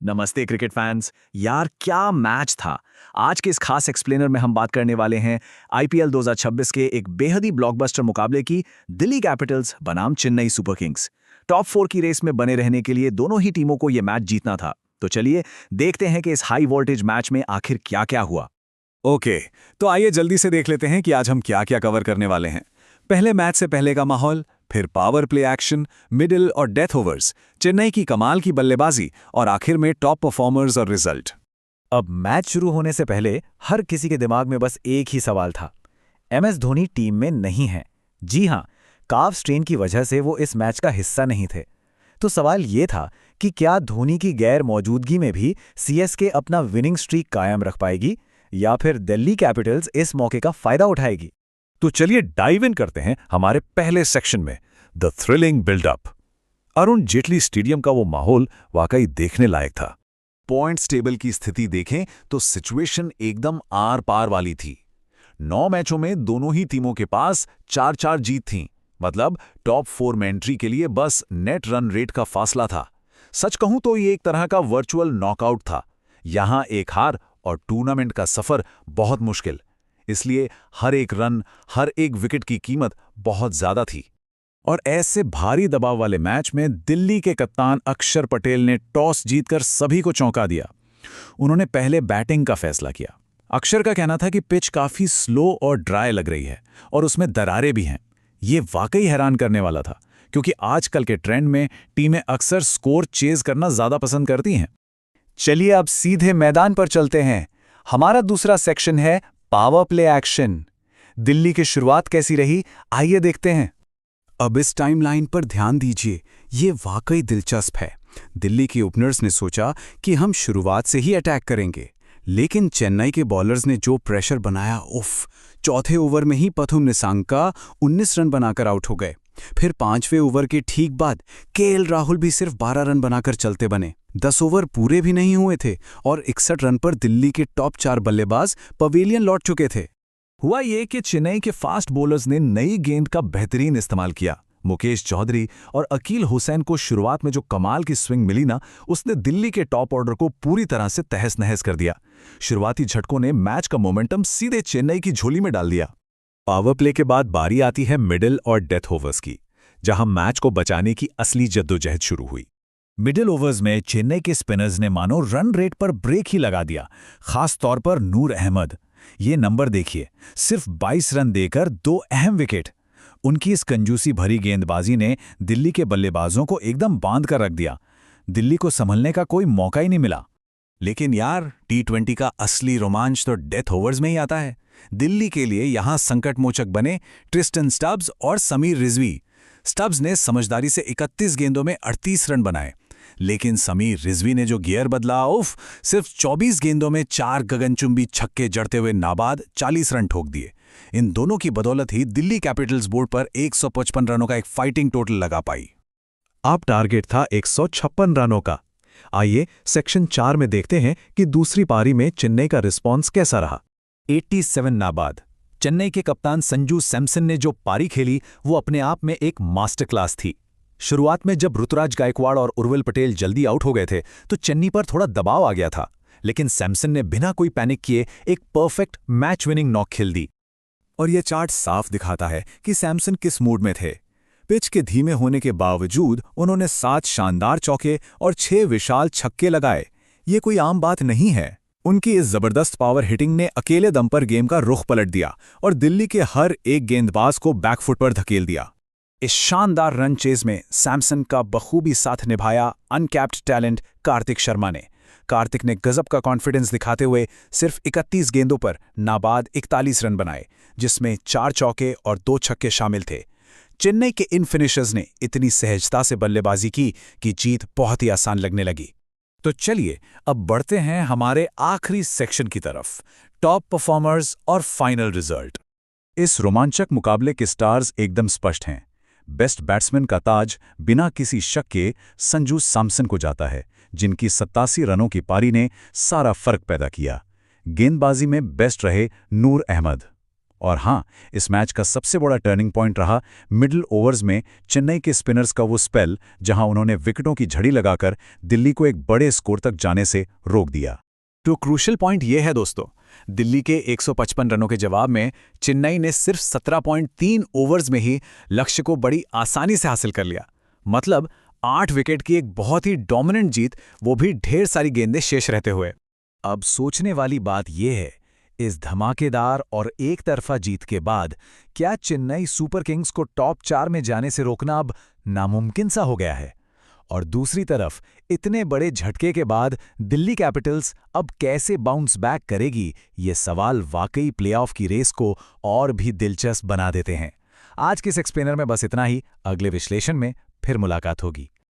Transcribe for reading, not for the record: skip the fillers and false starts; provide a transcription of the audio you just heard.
नमस्ते cricket fans. यार क्या मैच था। आज के इस खास एक्सप्लेनर में हम बात करने वाले हैं आईपीएल 2026 के एक बेहद ही ब्लॉकबस्टर मुकाबले की। दिल्ली कैपिटल्स बनाम चेन्नई सुपर किंग्स। टॉप 4 की रेस में बने रहने के लिए दोनों ही टीमों को यह मैच जीतना था। तो चलिए देखते हैं कि इस हाई वोल्टेज मैच में आखिर क्या क्या हुआ। ओके, तो आइए जल्दी से देख लेते हैं कि आज हम क्या क्या कवर करने वाले हैं। पहले मैच से पहले का माहौल, फिर पावर प्ले एक्शन, मिडिल और डेथ ओवर्स, चेन्नई की कमाल की बल्लेबाजी और आखिर में टॉप परफॉर्मर्स और रिजल्ट। अब मैच शुरू होने से पहले हर किसी के दिमाग में बस एक ही सवाल था। एमएस धोनी टीम में नहीं है। जी हां, काफ स्ट्रेन की वजह से वो इस मैच का हिस्सा नहीं थे। तो सवाल ये था कि क्या धोनी की गैर मौजूदगी में भी सीएसके अपना विनिंग स्ट्रीक कायम रख पाएगी या फिर दिल्ली कैपिटल्स इस मौके का फायदा उठाएगी। तो चलिए डाइव इन करते हैं हमारे पहले सेक्शन में, the thrilling buildup. Arun Jaitley stadium का वो माहौल वाकई देखने लायक था। पॉइंट्स टेबल की स्थिति देखें तो सिचुएशन एकदम आर पार वाली थी। 9 मैचों में दोनों ही टीमों के पास 4-4 जीत थीं। मतलब टॉप 4 में एंट्री के लिए बस नेट रन रेट का फासला था। सच कहूं तो ये एक तरह का वर्चुअल नॉकआउट था। यहां एक हार और टूर्नामेंट का सफर बहुत मुश्किल। इसलिए हर एक रन, हर एक विकेट की कीमत बहुत ज्यादा थी। और ऐसे भारी दबाव वाले मैच में दिल्ली के कप्तान अक्षर पटेल ने टॉस जीतकर सभी को चौंका दिया। उन्होंने पहले बैटिंग का फैसला किया। अक्षर का कहना था कि पिच काफी स्लो और ड्राई लग रही है और उसमें दरारें भी हैं। ये वाकई हैरान करने वाला था, क्योंकि आजकल के ट्रेंड में टीमें अक्सर स्कोर चेज करना ज्यादा पसंद करती हैं। चलिए अब सीधे मैदान पर चलते हैं। हमारा दूसरा सेक्शन है पावर प्ले एक्शन। दिल्ली की शुरुआत कैसी रही, आइए देखते हैं। अब इस टाइमलाइन पर ध्यान दीजिए, ये वाकई दिलचस्प है। दिल्ली के ओपनर्स ने सोचा कि हम शुरुआत से ही अटैक करेंगे, लेकिन चेन्नई के बॉलर्स ने जो प्रेशर बनाया, उफ। चौथे ओवर में ही पथुम निसांका 19 रन बनाकर आउट हो गए। फिर 5वें ओवर के ठीक बाद केएल राहुल भी सिर्फ 12 रन बनाकर चलते बने। 10 ओवर पूरे भी नहीं हुए थे और 61 रन पर दिल्ली के टॉप 4 बल्लेबाज पवेलियन लौट चुके थे। हुआ ये कि चेन्नई के फास्ट बॉलर्स ने नई गेंद का बेहतरीन इस्तेमाल किया। मुकेश चौधरी और अकील हुसैन को शुरुआत में जो कमाल की स्विंग मिली ना, उसने दिल्ली के टॉप ऑर्डर को पूरी तरह से तहस नहस कर दिया। शुरुआती झटकों ने मैच का मोमेंटम सीधे चेन्नई की झोली में डाल दिया। पावर प्ले के बाद बारी आती है मिडिल और डेथ ओवर्स की, जहां मैच को बचाने की असली जद्दोजहद शुरू हुई। मिडिल ओवर्स में चेन्नई के स्पिनर्स ने मानो रन रेट पर ब्रेक ही लगा दिया, खास तौर पर नूर अहमद। ये नंबर देखिए, सिर्फ 22 रन देकर 2 अहम विकेट। उनकी इस कंजूसी भरी गेंदबाजी ने दिल्ली के बल्लेबाजों को एकदम बांध कर रख दिया। दिल्ली को संभलने का कोई मौका ही नहीं मिला। लेकिन यार, टी20 का असली रोमांच तो डेथ ओवर्स में ही आता है। दिल्ली के लिए यहां संकटमोचक बने ट्रिस्टन स्टब्स और समीर रिजवी। स्टब्स ने समझदारी से 31 गेंदों में 38 रन बनाए, लेकिन समीर रिजवी ने जो गियर बदला, उफ, सिर्फ 24 गेंदों में 4 गगनचुंबी छक्के जड़ते हुए नाबाद 40 रन ठोक दिए। इन दोनों की बदौलत ही दिल्ली कैपिटल्स बोर्ड पर 155 रनों का एक फाइटिंग टोटल लगा पाई। अब टारगेट था 156 रनों का। आइए सेक्शन 4 में देखते हैं कि दूसरी पारी में चेन्नई का रिस्पॉन्स कैसा रहा। 87 नाबाद। चेन्नई के कप्तान संजू सैमसन ने जो पारी खेली, वो अपने आप में एक मास्टर क्लास थी। शुरुआत में जब ऋतुराज गायकवाड़ और उर्विल पटेल जल्दी आउट हो गए थे, तो चेन्नई पर थोड़ा दबाव आ गया था, लेकिन सैमसन ने बिना कोई पैनिक किए एक परफेक्ट मैच विनिंग नॉक खेल दी। और यह चार्ट साफ दिखाता है कि सैमसन किस मूड में थे। पिच के धीमे होने के बावजूद उन्होंने 7 शानदार चौके और 6 विशाल छक्के लगाए। ये कोई आम बात नहीं है। उनकी इस जबरदस्त पावर हिटिंग ने अकेले दम पर गेम का रुख पलट दिया और दिल्ली के हर एक गेंदबाज को बैकफुट पर धकेल दिया। इस शानदार रन चेज में सैमसन का बखूबी साथ निभाया अनकैप्ड टैलेंट कार्तिक शर्मा ने। कार्तिक ने गजब का कॉन्फिडेंस दिखाते हुए सिर्फ 31 गेंदों पर नाबाद 41 रन बनाए, जिसमें 4 चौके और 2 छक्के शामिल थे। चेन्नई के इन फिनिशर्स ने इतनी सहजता से बल्लेबाजी की कि जीत बहुत ही आसान लगने लगी। तो चलिए अब बढ़ते हैं हमारे आखिरी सेक्शन की तरफ, टॉप परफॉर्मर्स और फाइनल रिजल्ट। इस रोमांचक मुकाबले के स्टार्स एकदम स्पष्ट हैं। बेस्ट बैट्समैन का ताज बिना किसी शक के संजू सैमसन को जाता है, जिनकी 87 रनों की पारी ने सारा फर्क पैदा किया। गेंदबाजी में बेस्ट रहे नूर अहमद। और हाँ, इस मैच का सबसे बड़ा टर्निंग पॉइंट रहा मिडिल ओवर्स में चेन्नई के स्पिनर्स का वो स्पेल जहां उन्होंने विकेटों की झड़ी लगाकर दिल्ली को एक बड़े स्कोर तक जाने से रोक दिया। तो क्रूशियल पॉइंट ये है दोस्तों, दिल्ली के 155 रनों के जवाब में चेन्नई ने सिर्फ 17.3 ओवर्स में ही लक्ष्य को बड़ी आसानी से हासिल कर लिया। मतलब 8 विकेट की एक बहुत ही डोमिनेंट जीत, वो भी ढेर सारी गेंदें शेष रहते हुए। अब सोचने वाली बात यह है, इस धमाकेदार और एक तरफा जीत के बाद क्या चेन्नई सुपर किंग्स को टॉप 4 में जाने से रोकना अब नामुमकिन सा हो गया है? और दूसरी तरफ इतने बड़े झटके के बाद दिल्ली कैपिटल्स अब कैसे बाउंस बैक करेगी, ये सवाल वाकई प्लेऑफ की रेस को और भी दिलचस्प बना देते हैं। आज के इस एक्सप्लेनर में बस इतना ही। अगले विश्लेषण में फिर मुलाकात होगी।